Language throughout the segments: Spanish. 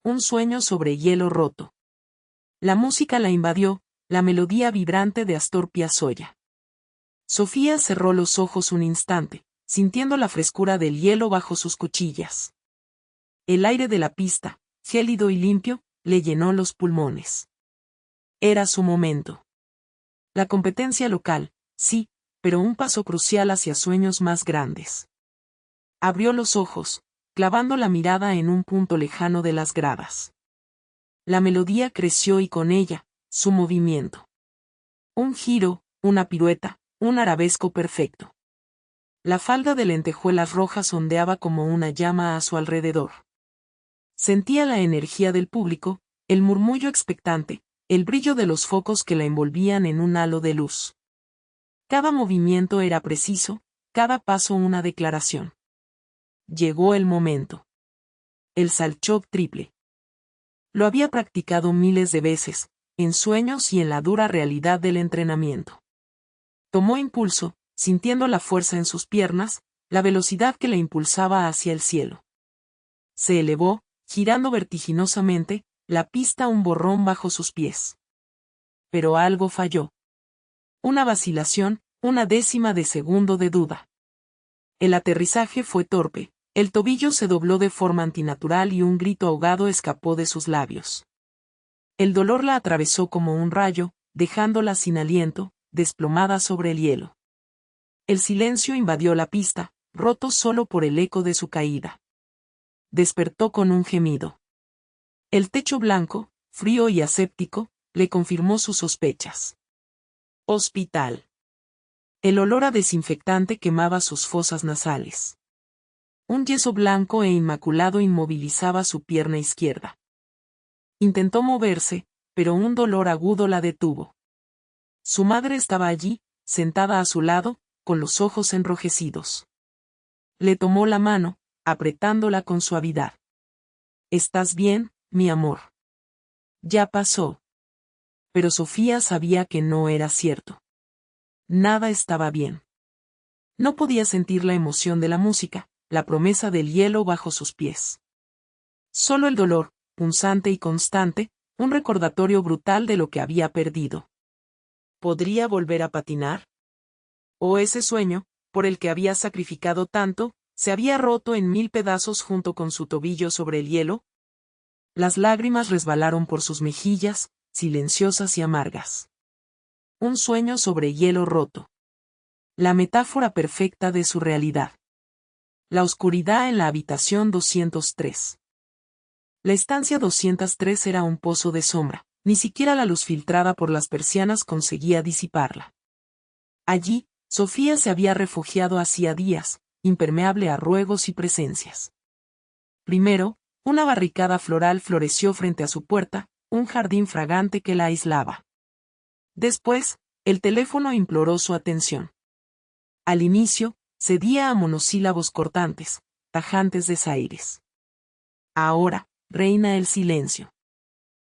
un sueño sobre hielo roto. La música la invadió, la melodía vibrante de Astor Piazzolla. Sofía cerró los ojos un instante, sintiendo la frescura del hielo bajo sus cuchillas. El aire de la pista, gélido y limpio, le llenó los pulmones. Era su momento. La competencia local, sí, pero un paso crucial hacia sueños más grandes. Abrió los ojos, clavando la mirada en un punto lejano de las gradas. La melodía creció y con ella, su movimiento. Un giro, una pirueta, un arabesco perfecto. La falda de lentejuelas rojas ondeaba como una llama a su alrededor. Sentía la energía del público, el murmullo expectante, el brillo de los focos que la envolvían en un halo de luz. Cada movimiento era preciso, cada paso una declaración. Llegó el momento. El salchoc triple. Lo había practicado miles de veces, en sueños y en la dura realidad del entrenamiento. Tomó impulso, sintiendo la fuerza en sus piernas, la velocidad que la impulsaba hacia el cielo. Se elevó, girando vertiginosamente, la pista un borrón bajo sus pies. Pero algo falló. Una vacilación, una décima de segundo de duda. El aterrizaje fue torpe, el tobillo se dobló de forma antinatural y un grito ahogado escapó de sus labios. El dolor la atravesó como un rayo, dejándola sin aliento, desplomada sobre el hielo. El silencio invadió la pista, roto solo por el eco de su caída. Despertó con un gemido. El techo blanco, frío y aséptico, le confirmó sus sospechas. Hospital. El olor a desinfectante quemaba sus fosas nasales. Un yeso blanco e inmaculado inmovilizaba su pierna izquierda. Intentó moverse, pero un dolor agudo la detuvo. Su madre estaba allí, sentada a su lado, con los ojos enrojecidos. Le tomó la mano, apretándola con suavidad. «¿Estás bien, mi amor?» «Ya pasó». Pero Sofía sabía que no era cierto. Nada estaba bien. No podía sentir la emoción de la música, la promesa del hielo bajo sus pies. Solo el dolor, punzante y constante, un recordatorio brutal de lo que había perdido. ¿Podría volver a patinar? ¿O ese sueño, por el que había sacrificado tanto, se había roto en 1000 pedazos junto con su tobillo sobre el hielo? Las lágrimas resbalaron por sus mejillas, silenciosas y amargas. Un sueño sobre hielo roto. La metáfora perfecta de su realidad. La oscuridad en la habitación 203. La estancia 203 era un pozo de sombra, ni siquiera la luz filtrada por las persianas conseguía disiparla. Allí, Sofía se había refugiado hacía días, impermeable a ruegos y presencias. Primero, una barricada floral floreció frente a su puerta, un jardín fragante que la aislaba. Después, el teléfono imploró su atención. Al inicio, cedía a monosílabos cortantes, tajantes desaires. Ahora, reina el silencio.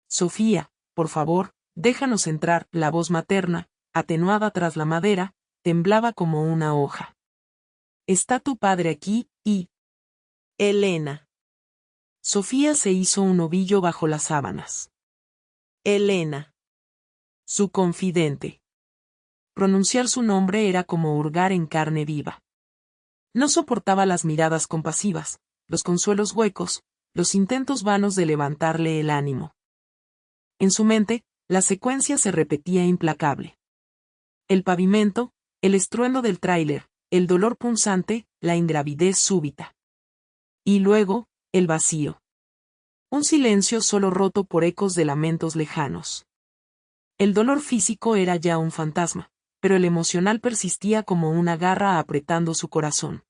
«Sofía, por favor, déjanos entrar». La voz materna, atenuada tras la madera, temblaba como una hoja. «¿Está tu padre aquí?» y... «Elena». Sofía se hizo un ovillo bajo las sábanas. «Elena». Su confidente. Pronunciar su nombre era como hurgar en carne viva. No soportaba las miradas compasivas, los consuelos huecos, los intentos vanos de levantarle el ánimo. En su mente, la secuencia se repetía implacable. El pavimento, el estruendo del tráiler, el dolor punzante, la ingravidez súbita. Y luego, el vacío. Un silencio solo roto por ecos de lamentos lejanos. El dolor físico era ya un fantasma, pero el emocional persistía como una garra apretando su corazón.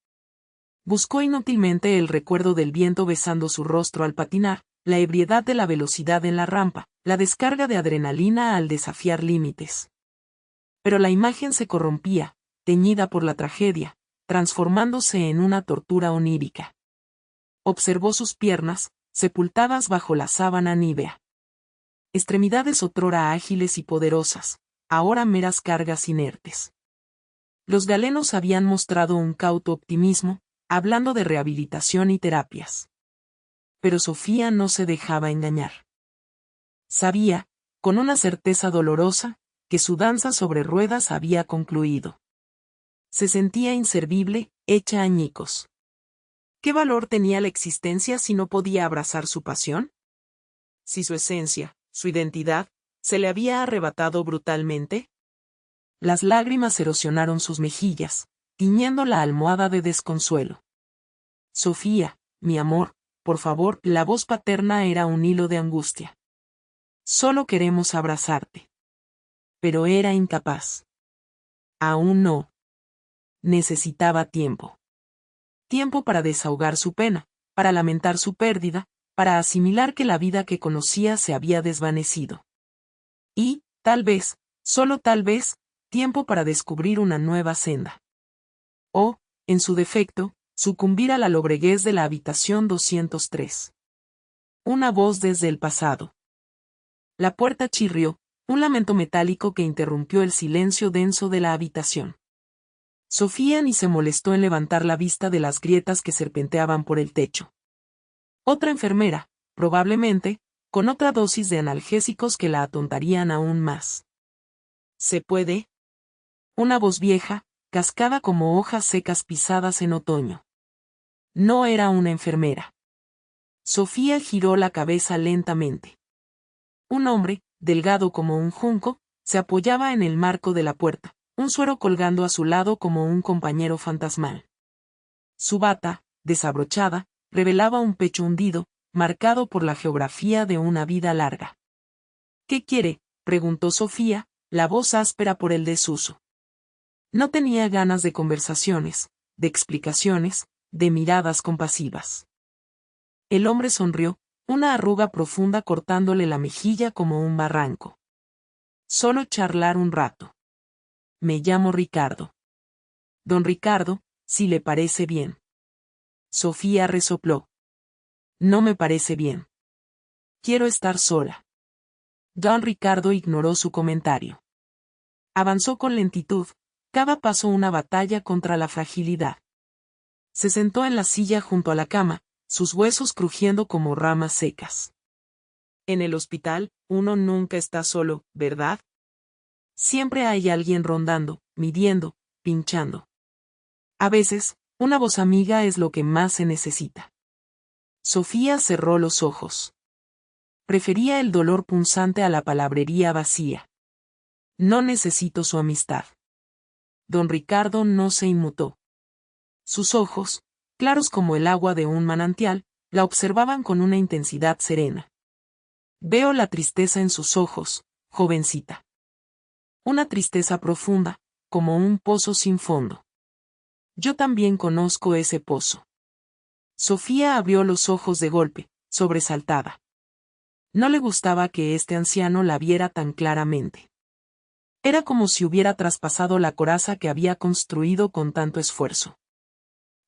Buscó inútilmente el recuerdo del viento besando su rostro al patinar, la ebriedad de la velocidad en la rampa, la descarga de adrenalina al desafiar límites. Pero la imagen se corrompía, teñida por la tragedia, transformándose en una tortura onírica. Observó sus piernas, sepultadas bajo la sábana nívea. Extremidades otrora ágiles y poderosas, ahora meras cargas inertes. Los galenos habían mostrado un cauto optimismo, hablando de rehabilitación y terapias. pero Sofía no se dejaba engañar. Sabía, con una certeza dolorosa, que su danza sobre ruedas había concluido. Se sentía inservible, hecha añicos. ¿Qué valor tenía la existencia si no podía abrazar su pasión? Si su esencia, su identidad, se le había arrebatado brutalmente. Las lágrimas erosionaron sus mejillas, tiñendo la almohada de desconsuelo. Sofía, mi amor, por favor, la voz paterna era un hilo de angustia. Solo queremos abrazarte. Pero era incapaz. Aún no. Necesitaba tiempo. Tiempo para desahogar su pena, para lamentar su pérdida, para asimilar que la vida que conocía se había desvanecido. Y, tal vez, solo tal vez, tiempo para descubrir una nueva senda. O, en su defecto, sucumbir a la lobreguez de la habitación 203. Una voz desde el pasado. La puerta chirrió, un lamento metálico que interrumpió el silencio denso de la habitación. Sofía ni se molestó en levantar la vista de las grietas que serpenteaban por el techo. Otra enfermera, probablemente, con otra dosis de analgésicos que la atontarían aún más. ¿Se puede? Una voz vieja, cascada como hojas secas pisadas en otoño. No era una enfermera. Sofía giró la cabeza lentamente. Un hombre, delgado como un junco, se apoyaba en el marco de la puerta, un suero colgando a su lado como un compañero fantasmal. Su bata, desabrochada, revelaba un pecho hundido, marcado por la geografía de una vida larga. ¿Qué quiere?, preguntó Sofía, la voz áspera por el desuso. No tenía ganas de conversaciones, de explicaciones, de miradas compasivas. El hombre sonrió, una arruga profunda cortándole la mejilla como un barranco. Solo charlar un rato. Me llamo Ricardo. Don Ricardo, si le parece bien. Sofía resopló. No me parece bien. Quiero estar sola. Don Ricardo ignoró su comentario. Avanzó con lentitud, cada paso una batalla contra la fragilidad. Se sentó en la silla junto a la cama, sus huesos crujiendo como ramas secas. En el hospital, uno nunca está solo, ¿verdad? Siempre hay alguien rondando, midiendo, pinchando. A veces, una voz amiga es lo que más se necesita. Sofía cerró los ojos. Prefería el dolor punzante a la palabrería vacía. No necesito su amistad. Don Ricardo no se inmutó. Sus ojos, claros como el agua de un manantial, la observaban con una intensidad serena. Veo la tristeza en sus ojos, jovencita. Una tristeza profunda, como un pozo sin fondo. Yo también conozco ese pozo. Sofía abrió los ojos de golpe, sobresaltada. No le gustaba que este anciano la viera tan claramente. Era como si hubiera traspasado la coraza que había construido con tanto esfuerzo.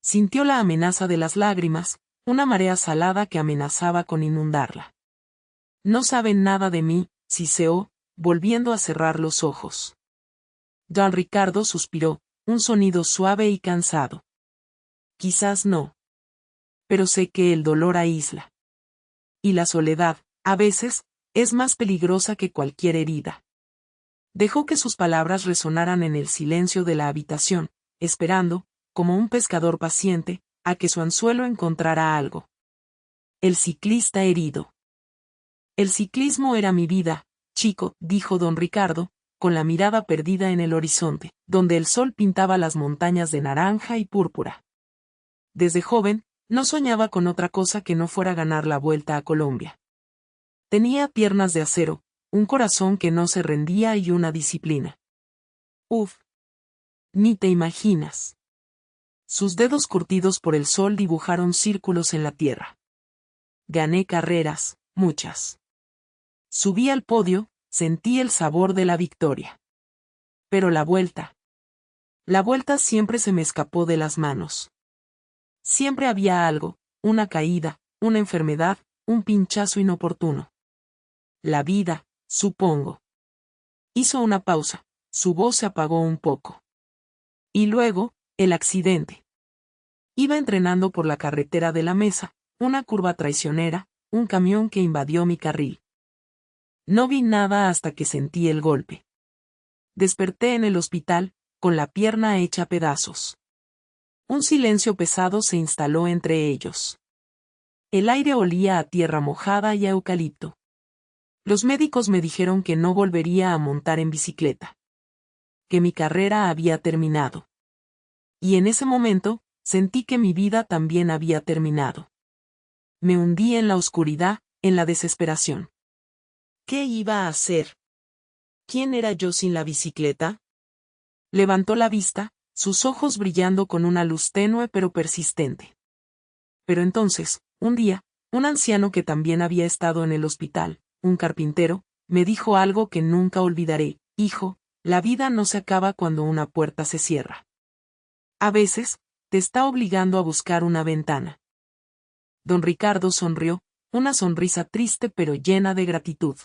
Sintió la amenaza de las lágrimas, una marea salada que amenazaba con inundarla. No saben nada de mí, siseó, volviendo a cerrar los ojos. Don Ricardo suspiró, un sonido suave y cansado. Quizás no. Pero sé que el dolor aísla. Y la soledad, a veces, es más peligrosa que cualquier herida. Dejó que sus palabras resonaran en el silencio de la habitación, esperando, como un pescador paciente, a que su anzuelo encontrara algo. El ciclista herido. El ciclismo era mi vida, chico, dijo don Ricardo, con la mirada perdida en el horizonte, donde el sol pintaba las montañas de naranja y púrpura. Desde joven, no soñaba con otra cosa que no fuera ganar la vuelta a Colombia. Tenía piernas de acero, un corazón que no se rendía y una disciplina. Uf. Ni te imaginas. Sus dedos curtidos por el sol dibujaron círculos en la tierra. Gané carreras, muchas. Subí al podio, sentí el sabor de la victoria. Pero la vuelta siempre se me escapó de las manos. Siempre había algo, una caída, una enfermedad, un pinchazo inoportuno. La vida, supongo. Hizo una pausa, su voz se apagó un poco. Y luego, el accidente. Iba entrenando por la carretera de la Mesa, una curva traicionera, un camión que invadió mi carril. No vi nada hasta que sentí el golpe. Desperté en el hospital, con la pierna hecha pedazos. Un silencio pesado se instaló entre ellos. El aire olía a tierra mojada y a eucalipto. Los médicos me dijeron que no volvería a montar en bicicleta. Que mi carrera había terminado. Y en ese momento, sentí que mi vida también había terminado. Me hundí en la oscuridad, en la desesperación. ¿Qué iba a hacer? ¿Quién era yo sin la bicicleta? Levantó la vista, sus ojos brillando con una luz tenue pero persistente. Pero entonces, un día, un anciano que también había estado en el hospital, un carpintero, me dijo algo que nunca olvidaré: hijo, la vida no se acaba cuando una puerta se cierra. A veces, te está obligando a buscar una ventana. Don Ricardo sonrió, una sonrisa triste pero llena de gratitud.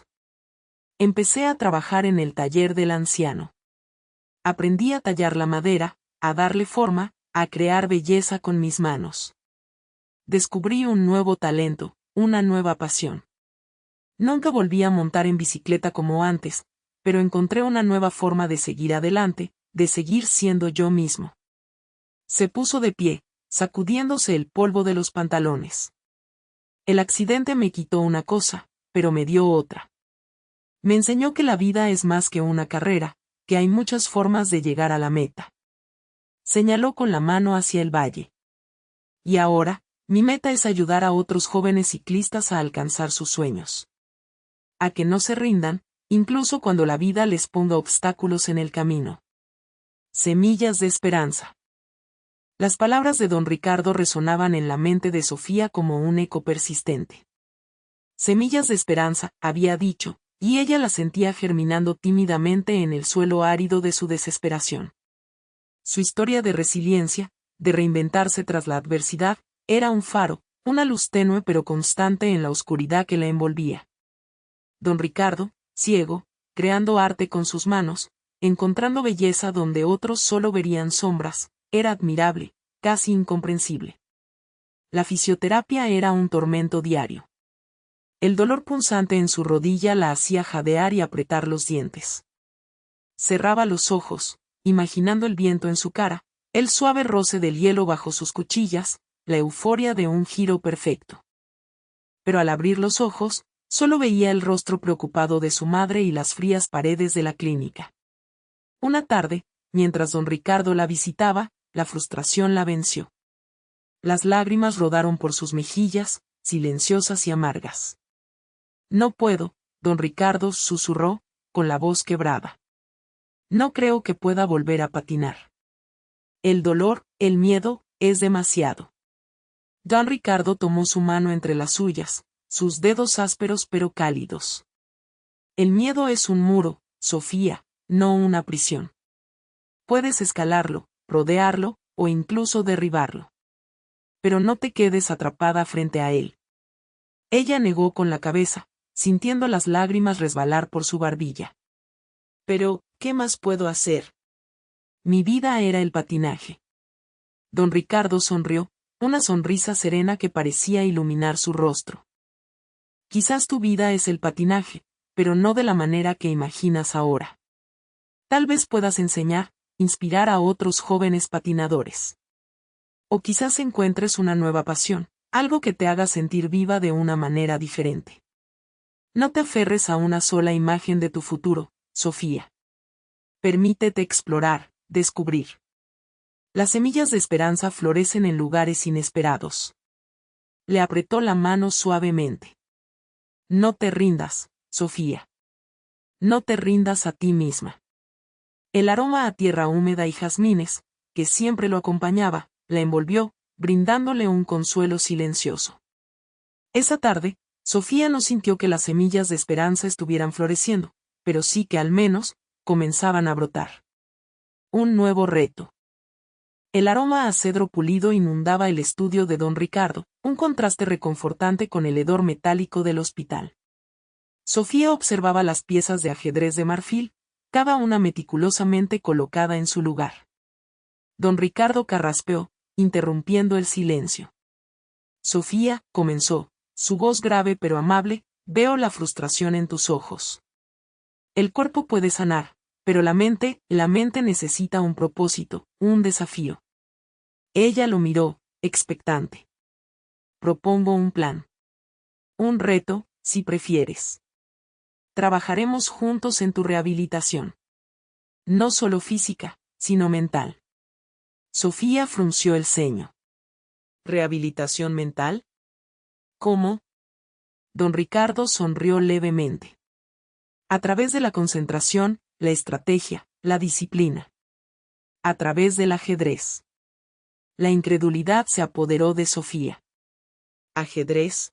Empecé a trabajar en el taller del anciano. Aprendí a tallar la madera, a darle forma, a crear belleza con mis manos. Descubrí un nuevo talento, una nueva pasión. Nunca volví a montar en bicicleta como antes, pero encontré una nueva forma de seguir adelante, de seguir siendo yo mismo. Se puso de pie, sacudiéndose el polvo de los pantalones. El accidente me quitó una cosa, pero me dio otra. Me enseñó que la vida es más que una carrera, que hay muchas formas de llegar a la meta. Señaló con la mano hacia el valle. Y ahora, mi meta es ayudar a otros jóvenes ciclistas a alcanzar sus sueños. A que no se rindan, incluso cuando la vida les ponga obstáculos en el camino. Semillas de esperanza. Las palabras de don Ricardo resonaban en la mente de Sofía como un eco persistente. Semillas de esperanza, había dicho, y ella las sentía germinando tímidamente en el suelo árido de su desesperación. Su historia de resiliencia, de reinventarse tras la adversidad, era un faro, una luz tenue pero constante en la oscuridad que la envolvía. Don Ricardo, ciego, creando arte con sus manos, encontrando belleza donde otros solo verían sombras, era admirable, casi incomprensible. La fisioterapia era un tormento diario. El dolor punzante en su rodilla la hacía jadear y apretar los dientes. Cerraba los ojos, imaginando el viento en su cara, el suave roce del hielo bajo sus cuchillas, la euforia de un giro perfecto. Pero al abrir los ojos, solo veía el rostro preocupado de su madre y las frías paredes de la clínica. Una tarde, mientras don Ricardo la visitaba, la frustración la venció. Las lágrimas rodaron por sus mejillas, silenciosas y amargas. No puedo, don Ricardo susurró, con la voz quebrada. No creo que pueda volver a patinar. El dolor, el miedo, es demasiado. Don Ricardo tomó su mano entre las suyas, sus dedos ásperos pero cálidos. El miedo es un muro, Sofía, no una prisión. Puedes escalarlo, rodearlo, o incluso derribarlo. Pero no te quedes atrapada frente a él. Ella negó con la cabeza, sintiendo las lágrimas resbalar por su barbilla. Pero, ¿qué más puedo hacer? Mi vida era el patinaje. Don Ricardo sonrió, una sonrisa serena que parecía iluminar su rostro. Quizás tu vida es el patinaje, pero no de la manera que imaginas ahora. Tal vez puedas enseñar, inspirar a otros jóvenes patinadores. O quizás encuentres una nueva pasión, algo que te haga sentir viva de una manera diferente. No te aferres a una sola imagen de tu futuro, Sofía. Permítete explorar, descubrir. Las semillas de esperanza florecen en lugares inesperados. Le apretó la mano suavemente. No te rindas, Sofía. No te rindas a ti misma. El aroma a tierra húmeda y jazmines, que siempre lo acompañaba, la envolvió, brindándole un consuelo silencioso. Esa tarde, Sofía no sintió que las semillas de esperanza estuvieran floreciendo, pero sí que al menos, comenzaban a brotar. Un nuevo reto. El aroma a cedro pulido inundaba el estudio de don Ricardo, un contraste reconfortante con el hedor metálico del hospital. Sofía observaba las piezas de ajedrez de marfil, cada una meticulosamente colocada en su lugar. Don Ricardo carraspeó, interrumpiendo el silencio. Sofía, comenzó, su voz grave pero amable, veo la frustración en tus ojos. El cuerpo puede sanar, pero la mente necesita un propósito, un desafío. Ella lo miró, expectante. Propongo un plan. Un reto, si prefieres. Trabajaremos juntos en tu rehabilitación. No solo física, sino mental. Sofía frunció el ceño. ¿Rehabilitación mental? ¿Cómo? Don Ricardo sonrió levemente. A través de la concentración, la estrategia, la disciplina. A través del ajedrez. La incredulidad se apoderó de Sofía. ¿Ajedrez?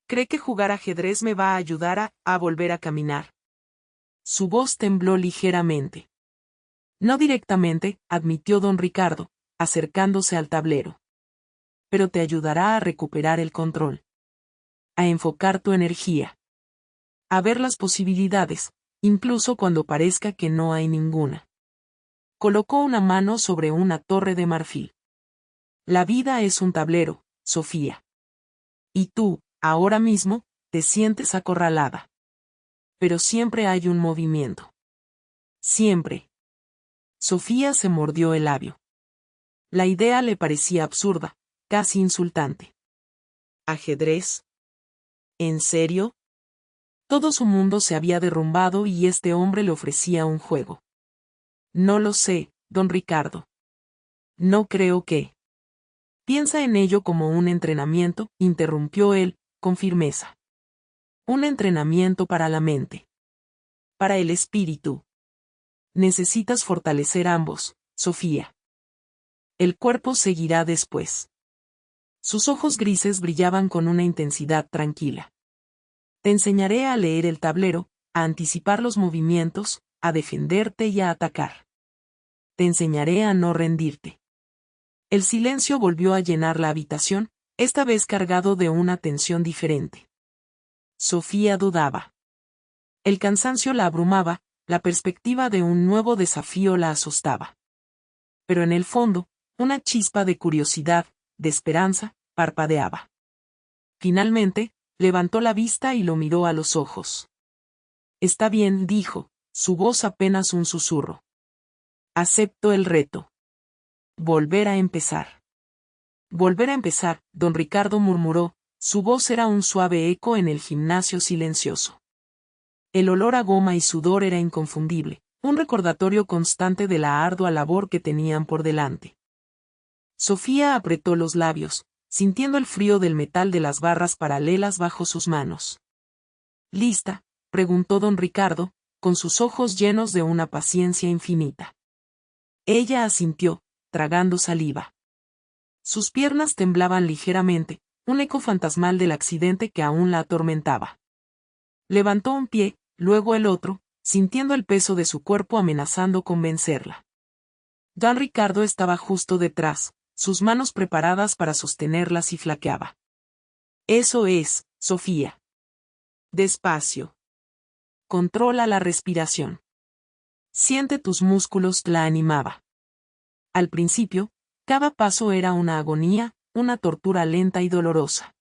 ¿Cree que jugar ajedrez me va a ayudar a volver a caminar? Su voz tembló ligeramente. No directamente, admitió don Ricardo, acercándose al tablero. Pero te ayudará a recuperar el control. A enfocar tu energía. A ver las posibilidades, incluso cuando parezca que no hay ninguna. Colocó una mano sobre una torre de marfil. La vida es un tablero, Sofía. Y tú, ahora mismo, te sientes acorralada. Pero siempre hay un movimiento. Siempre. Sofía se mordió el labio. La idea le parecía absurda, casi insultante. ¿Ajedrez? ¿En serio? Todo su mundo se había derrumbado y este hombre le ofrecía un juego. No lo sé, don Ricardo. No creo que. Piensa en ello como un entrenamiento, interrumpió él, con firmeza. Un entrenamiento para la mente. Para el espíritu. Necesitas fortalecer ambos, Sofía. El cuerpo seguirá después. Sus ojos grises brillaban con una intensidad tranquila. Te enseñaré a leer el tablero, a anticipar los movimientos, a defenderte y a atacar. Te enseñaré a no rendirte. El silencio volvió a llenar la habitación, esta vez cargado de una tensión diferente. Sofía dudaba. El cansancio la abrumaba, la perspectiva de un nuevo desafío la asustaba. Pero en el fondo, una chispa de curiosidad, de esperanza, parpadeaba. Finalmente, levantó la vista y lo miró a los ojos. Está bien, dijo, su voz apenas un susurro. Acepto el reto. Volver a empezar. Volver a empezar, don Ricardo murmuró, su voz era un suave eco en el gimnasio silencioso. El olor a goma y sudor era inconfundible, un recordatorio constante de la ardua labor que tenían por delante. Sofía apretó los labios, sintiendo el frío del metal de las barras paralelas bajo sus manos. ¿Lista?, preguntó don Ricardo, con sus ojos llenos de una paciencia infinita. Ella asintió, tragando saliva. Sus piernas temblaban ligeramente, un eco fantasmal del accidente que aún la atormentaba. Levantó un pie, luego el otro, sintiendo el peso de su cuerpo amenazando con vencerla. Don Ricardo estaba justo detrás, sus manos preparadas para sostenerlas y flaqueaba. Eso es, Sofía. Despacio. Controla la respiración. Siente tus músculos, la animaba. Al principio, cada paso era una agonía, una tortura lenta y dolorosa.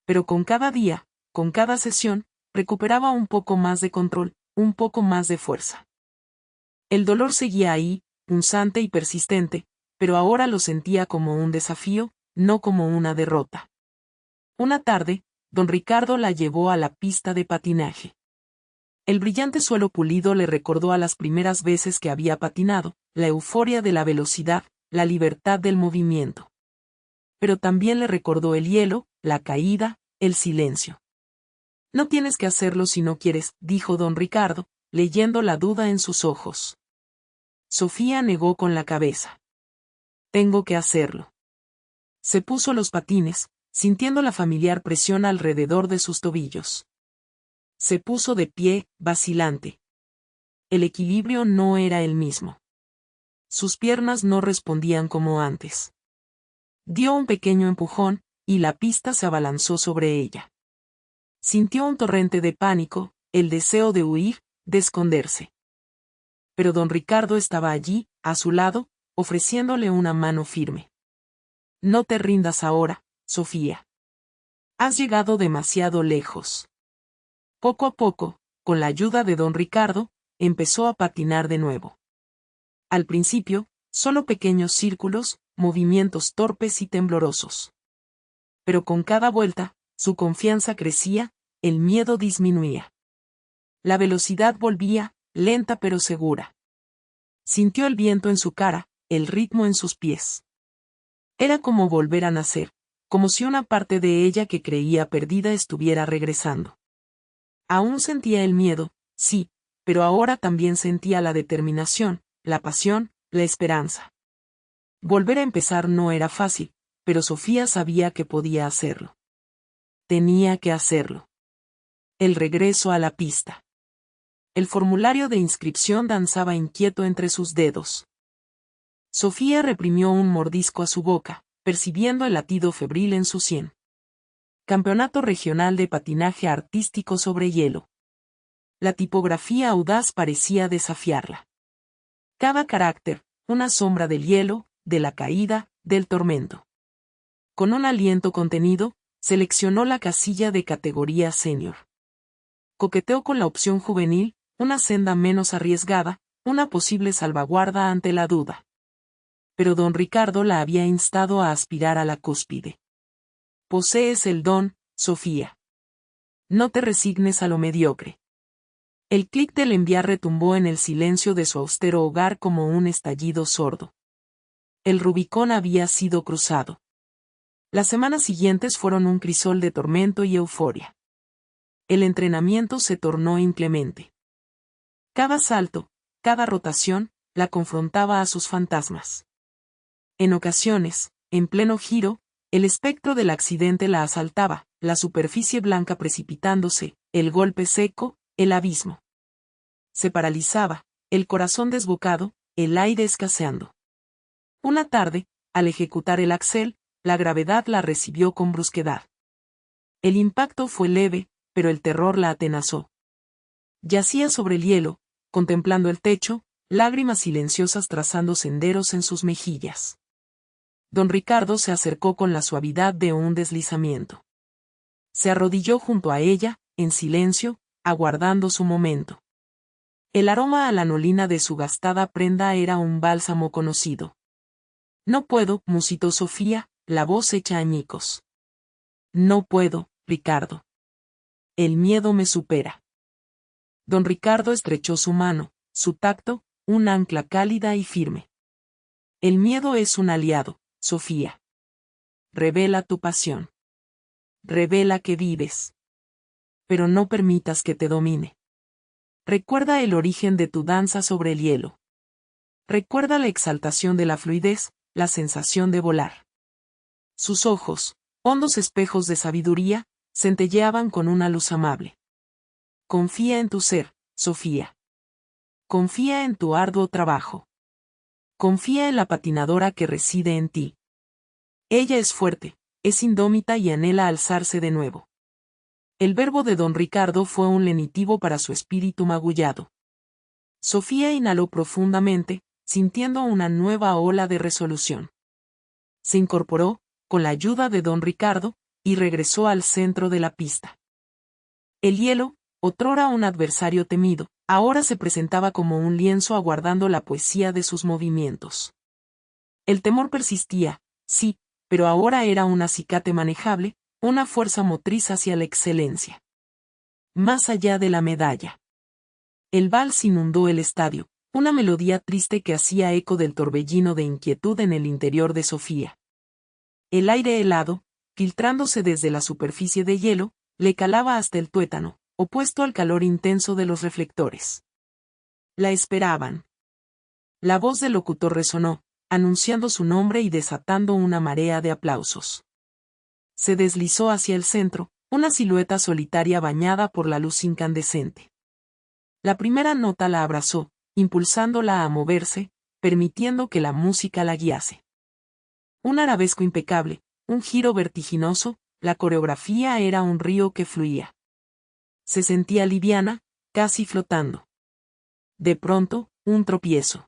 Pero con cada día, con cada sesión, recuperaba un poco más de control, un poco más de fuerza. El dolor seguía ahí, punzante y persistente, pero ahora lo sentía como un desafío, no como una derrota. Una tarde, don Ricardo la llevó a la pista de patinaje. El brillante suelo pulido le recordó a las primeras veces que había patinado, la euforia de la velocidad, la libertad del movimiento. Pero también le recordó el hielo, la caída, el silencio. No tienes que hacerlo si no quieres, dijo don Ricardo, leyendo la duda en sus ojos. Sofía negó con la cabeza. Tengo que hacerlo. Se puso los patines, sintiendo la familiar presión alrededor de sus tobillos. Se puso de pie, vacilante. El equilibrio no era el mismo. Sus piernas no respondían como antes. Dio un pequeño empujón, y la pista se abalanzó sobre ella. Sintió un torrente de pánico, el deseo de huir, de esconderse. Pero don Ricardo estaba allí, a su lado, ofreciéndole una mano firme. No te rindas ahora, Sofía. Has llegado demasiado lejos. Poco a poco, con la ayuda de don Ricardo, empezó a patinar de nuevo. Al principio, solo pequeños círculos, movimientos torpes y temblorosos. Pero con cada vuelta, su confianza crecía, el miedo disminuía. La velocidad volvía, lenta pero segura. Sintió el viento en su cara, el ritmo en sus pies. Era como volver a nacer, como si una parte de ella que creía perdida estuviera regresando. Aún sentía el miedo, sí, pero ahora también sentía la determinación, la pasión, la esperanza. Volver a empezar no era fácil, pero Sofía sabía que podía hacerlo. Tenía que hacerlo. El regreso a la pista. El formulario de inscripción danzaba inquieto entre sus dedos. Sofía reprimió un mordisco a su boca, percibiendo el latido febril en su sien. Campeonato Regional de Patinaje Artístico sobre Hielo. La tipografía audaz parecía desafiarla. Cada carácter, una sombra del hielo, de la caída, del tormento. Con un aliento contenido, seleccionó la casilla de categoría senior. Coqueteó con la opción juvenil, una senda menos arriesgada, una posible salvaguarda ante la duda. Pero don Ricardo la había instado a aspirar a la cúspide. Posees el don, Sofía. No te resignes a lo mediocre. El clic del enviar retumbó en el silencio de su austero hogar como un estallido sordo. El Rubicón había sido cruzado. Las semanas siguientes fueron un crisol de tormento y euforia. El entrenamiento se tornó inclemente. Cada salto, cada rotación, la confrontaba a sus fantasmas. En ocasiones, en pleno giro, el espectro del accidente la asaltaba, la superficie blanca precipitándose, el golpe seco, el abismo. Se paralizaba, el corazón desbocado, el aire escaseando. Una tarde, al ejecutar el axel, la gravedad la recibió con brusquedad. El impacto fue leve, pero el terror la atenazó. Yacía sobre el hielo, contemplando el techo, lágrimas silenciosas trazando senderos en sus mejillas. Don Ricardo se acercó con la suavidad de un deslizamiento. Se arrodilló junto a ella, en silencio, aguardando su momento. El aroma a lanolina de su gastada prenda era un bálsamo conocido. No puedo, musitó Sofía, la voz hecha añicos. No puedo, Ricardo. El miedo me supera. Don Ricardo estrechó su mano, su tacto, un ancla cálida y firme. El miedo es un aliado, Sofía. Revela tu pasión. Revela que vives. Pero no permitas que te domine. Recuerda el origen de tu danza sobre el hielo. Recuerda la exaltación de la fluidez, la sensación de volar. Sus ojos, hondos espejos de sabiduría, centelleaban con una luz amable. Confía en tu ser, Sofía. Confía en tu arduo trabajo. Confía en la patinadora que reside en ti. Ella es fuerte, es indómita y anhela alzarse de nuevo. El verbo de don Ricardo fue un lenitivo para su espíritu magullado. Sofía inhaló profundamente, sintiendo una nueva ola de resolución. Se incorporó, con la ayuda de don Ricardo, y regresó al centro de la pista. El hielo, otrora un adversario temido, ahora se presentaba como un lienzo aguardando la poesía de sus movimientos. El temor persistía, sí, pero ahora era un acicate manejable, una fuerza motriz hacia la excelencia. Más allá de la medalla. El vals inundó el estadio, una melodía triste que hacía eco del torbellino de inquietud en el interior de Sofía. El aire helado, filtrándose desde la superficie de hielo, le calaba hasta el tuétano, opuesto al calor intenso de los reflectores. La esperaban. La voz del locutor resonó, anunciando su nombre y desatando una marea de aplausos. Se deslizó hacia el centro, una silueta solitaria bañada por la luz incandescente. La primera nota la abrazó, impulsándola a moverse, permitiendo que la música la guiase. Un arabesco impecable, un giro vertiginoso, la coreografía era un río que fluía. Se sentía liviana, casi flotando. De pronto, un tropiezo.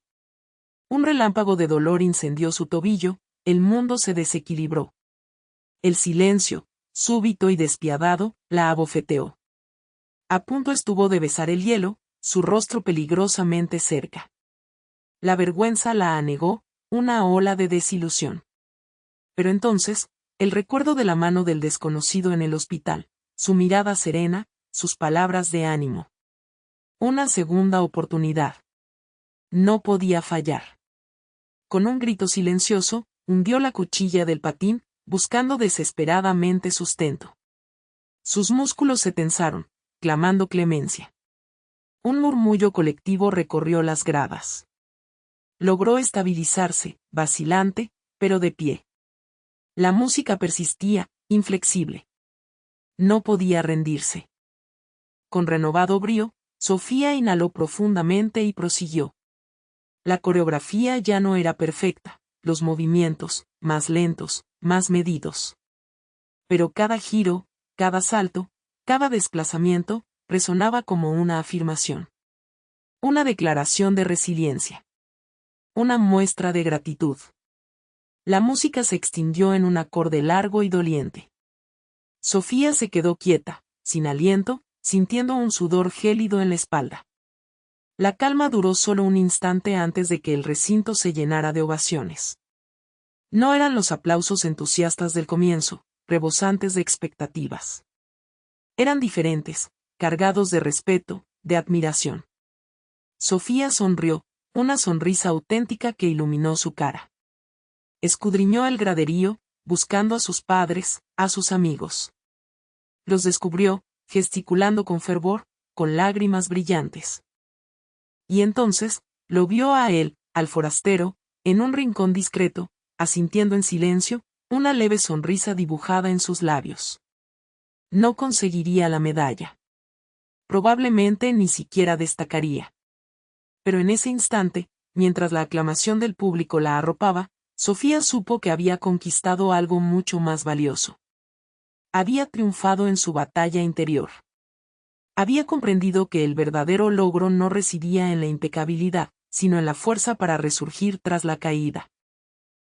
Un relámpago de dolor incendió su tobillo, el mundo se desequilibró. El silencio, súbito y despiadado, la abofeteó. A punto estuvo de besar el hielo, su rostro peligrosamente cerca. La vergüenza la anegó, una ola de desilusión. Pero entonces, el recuerdo de la mano del desconocido en el hospital, su mirada serena, sus palabras de ánimo. Una segunda oportunidad. No podía fallar. Con un grito silencioso, hundió la cuchilla del patín, buscando desesperadamente sustento. Sus músculos se tensaron, clamando clemencia. Un murmullo colectivo recorrió las gradas. Logró estabilizarse, vacilante, pero de pie. La música persistía, inflexible. No podía rendirse. Con renovado brío, Sofía inhaló profundamente y prosiguió. La coreografía ya no era perfecta, los movimientos, más lentos, más medidos. Pero cada giro, cada salto, cada desplazamiento, resonaba como una afirmación. Una declaración de resiliencia. Una muestra de gratitud. La música se extinguió en un acorde largo y doliente. Sofía se quedó quieta, sin aliento, sintiendo un sudor gélido en la espalda. La calma duró solo un instante antes de que el recinto se llenara de ovaciones. No eran los aplausos entusiastas del comienzo, rebosantes de expectativas. Eran diferentes, cargados de respeto, de admiración. Sofía sonrió, una sonrisa auténtica que iluminó su cara. Escudriñó el graderío, buscando a sus padres, a sus amigos. Los descubrió, gesticulando con fervor, con lágrimas brillantes. Y entonces, lo vio a él, al forastero, en un rincón discreto, asintiendo en silencio, una leve sonrisa dibujada en sus labios. No conseguiría la medalla. Probablemente ni siquiera destacaría. Pero en ese instante, mientras la aclamación del público la arropaba, Sofía supo que había conquistado algo mucho más valioso. Había triunfado en su batalla interior. Había comprendido que el verdadero logro no residía en la impecabilidad, sino en la fuerza para resurgir tras la caída.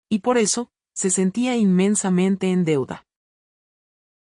Y por eso, se sentía inmensamente en deuda.